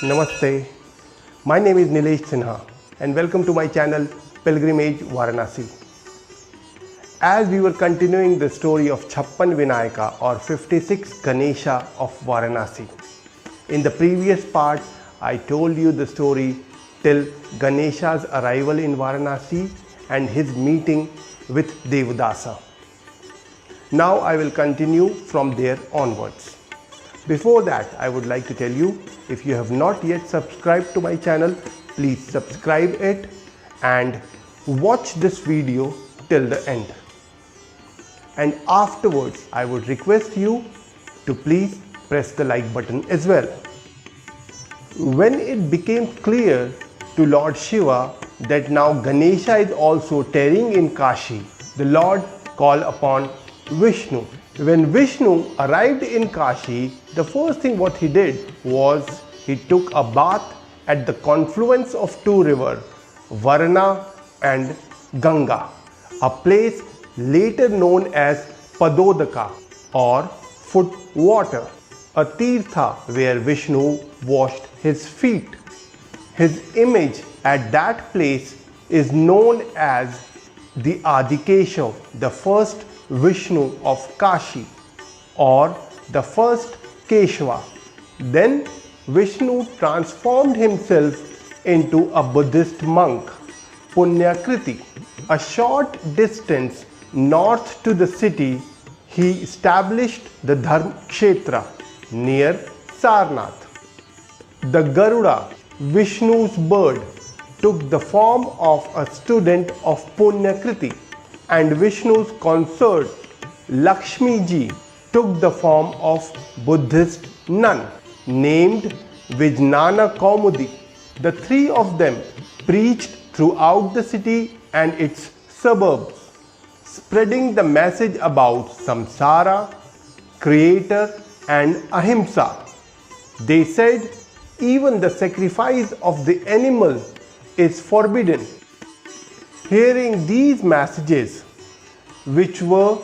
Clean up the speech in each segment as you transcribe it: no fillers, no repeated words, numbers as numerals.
Namaste. My name is Nilesh Sinha and welcome to my channel Pilgrimage Varanasi. As we were continuing the story of Chhappan Vinayaka or 56 Ganesha of Varanasi. In the previous part, I told you the story till Ganesha's arrival in Varanasi and his meeting with Devdasa. Now I will continue from there onwards. Before that, I would like to tell you, if you have not yet subscribed to my channel, please subscribe it and watch this video till the end. And afterwards, I would request you to please press the like button as well. When it became clear to Lord Shiva that now Ganesha is also tarrying in Kashi, the Lord called upon Vishnu. When Vishnu arrived in Kashi, the first thing what he did was he took a bath at the confluence of two rivers, Varna and Ganga, a place later known as Padodaka or foot water, a tirtha where Vishnu washed his feet. His image at that place is known as the Adikeshav, the first Vishnu of Kashi or the first Keshava. Then Vishnu transformed himself into a Buddhist monk, Punyakriti. A short distance north to the city, he established the Dharma Kshetra near Sarnath. The Garuda, Vishnu's bird, took the form of a student of Punyakriti, and Vishnu's consort Lakshmi Ji took the form of Buddhist nun named Vijnana Kaumudi. The three of them preached throughout the city and its suburbs, spreading the message about samsara, creator and ahimsa. They said even the sacrifice of the animal is forbidden. Hearing these messages, which were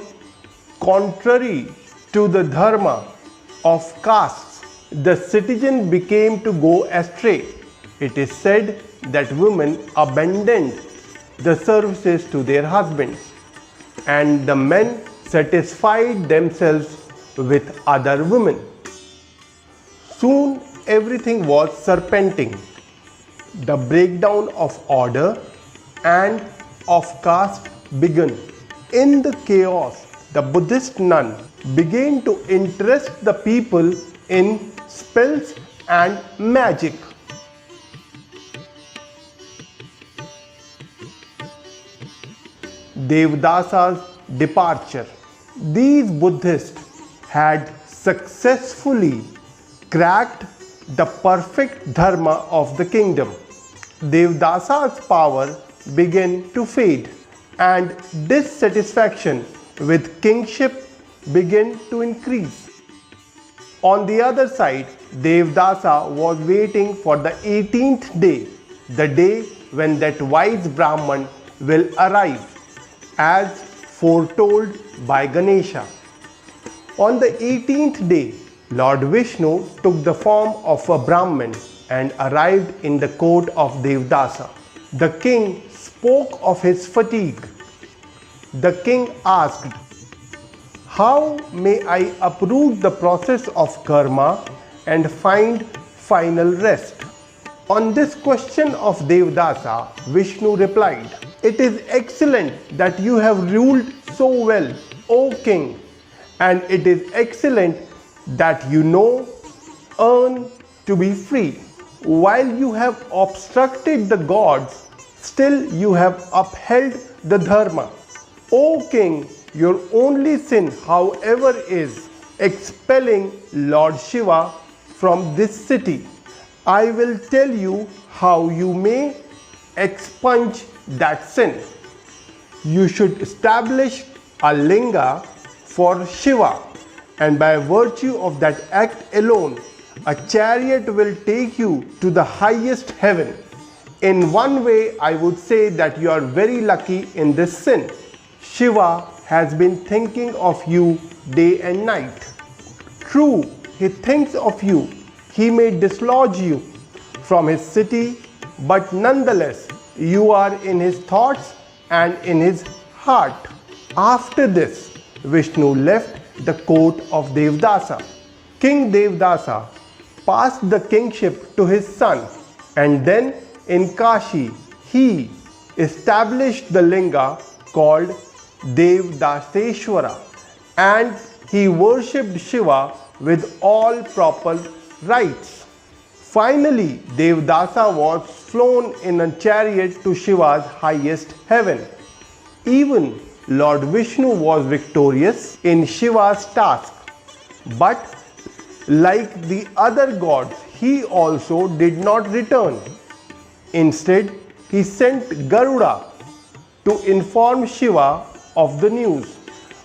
contrary to the dharma of castes, the citizen became to go astray. It is said that women abandoned the services to their husbands, and the men satisfied themselves with other women. Soon everything was serpenting. The breakdown of order and of caste began. In the chaos, the Buddhist nun began to interest the people in spells and magic. Devdasa's departure. These Buddhists had successfully cracked the perfect dharma of the kingdom. Devdasa's power began to fade and dissatisfaction with kingship began to increase. On the other side, Devdasa was waiting for the 18th day, the day when that wise Brahman will arrive, as foretold by Ganesha. On the 18th day, Lord Vishnu took the form of a Brahman and arrived in the court of Devdasa. The king spoke of his fatigue. The king asked, "How may I uproot the process of karma and find final rest?" On this question of Devdasa, Vishnu replied, "It is excellent that you have ruled so well, O king, and it is excellent that you know, earn to be free. While you have obstructed the gods, still you have upheld the dharma. O king, your only sin, however, is expelling Lord Shiva from this city. I will tell you how you may expunge that sin. You should establish a linga for Shiva, and by virtue of that act alone, a chariot will take you to the highest heaven. In one way, I would say that you are very lucky in this sin. Shiva has been thinking of you day and night. True, he thinks of you. He may dislodge you from his city, but nonetheless you are in his thoughts and in his heart. After this, Vishnu left the court of Devdasa. King Devdasa passed the kingship to his son, and then in Kashi he established the linga called Devdaseshwara, and he worshipped Shiva with all proper rites. Finally, Devdasa was flown in a chariot to Shiva's highest heaven. Even Lord Vishnu was victorious in Shiva's task, but like the other gods, he also did not return. Instead, he sent Garuda to inform Shiva of the news,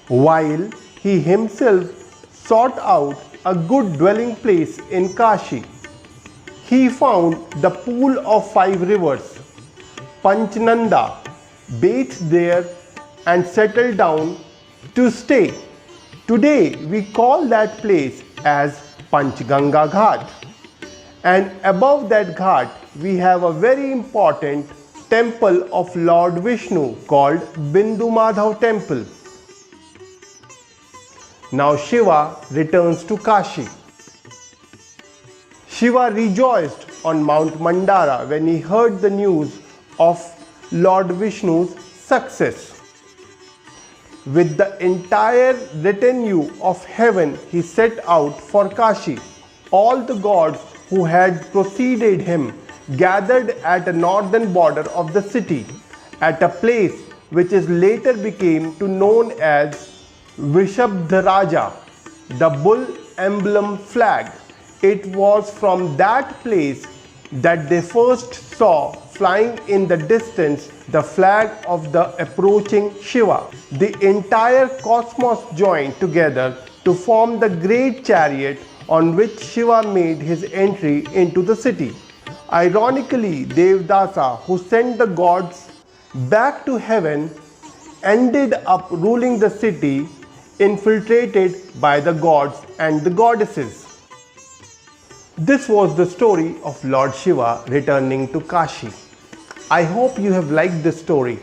while he himself sought out a good dwelling place in Kashi. He found the pool of 5 rivers, Panchnanda, bathed there and settled down to stay. Today we call that place as Panchganga Ghat. And above that ghat we have a very important temple of Lord Vishnu called Bindu Madhav Temple. Now Shiva returns to Kashi. Shiva rejoiced on Mount Mandara when he heard the news of Lord Vishnu's success. With the entire retinue of heaven, he set out for Kashi. All the gods who had preceded him gathered at the northern border of the city, at a place which is later became to known as Vishabdharaja, the bull emblem flag. It was from that place that they first saw flying in the distance the flag of the approaching Shiva. The entire cosmos joined together to form the great chariot on which Shiva made his entry into the city. Ironically, Devdasa, who sent the gods back to heaven, ended up ruling the city, infiltrated by the gods and the goddesses. This was the story of Lord Shiva returning to Kashi. I hope you have liked this story.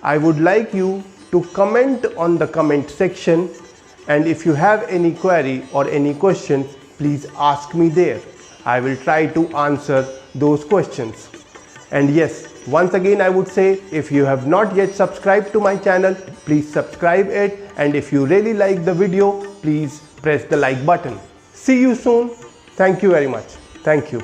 I would like you to comment on the comment section, and if you have any query or any questions, please ask me there. I will try to answer those questions. And yes, once again I would say, if you have not yet subscribed to my channel, please subscribe it, and if you really like the video, please press the like button. See you soon. Thank you very much. Thank you.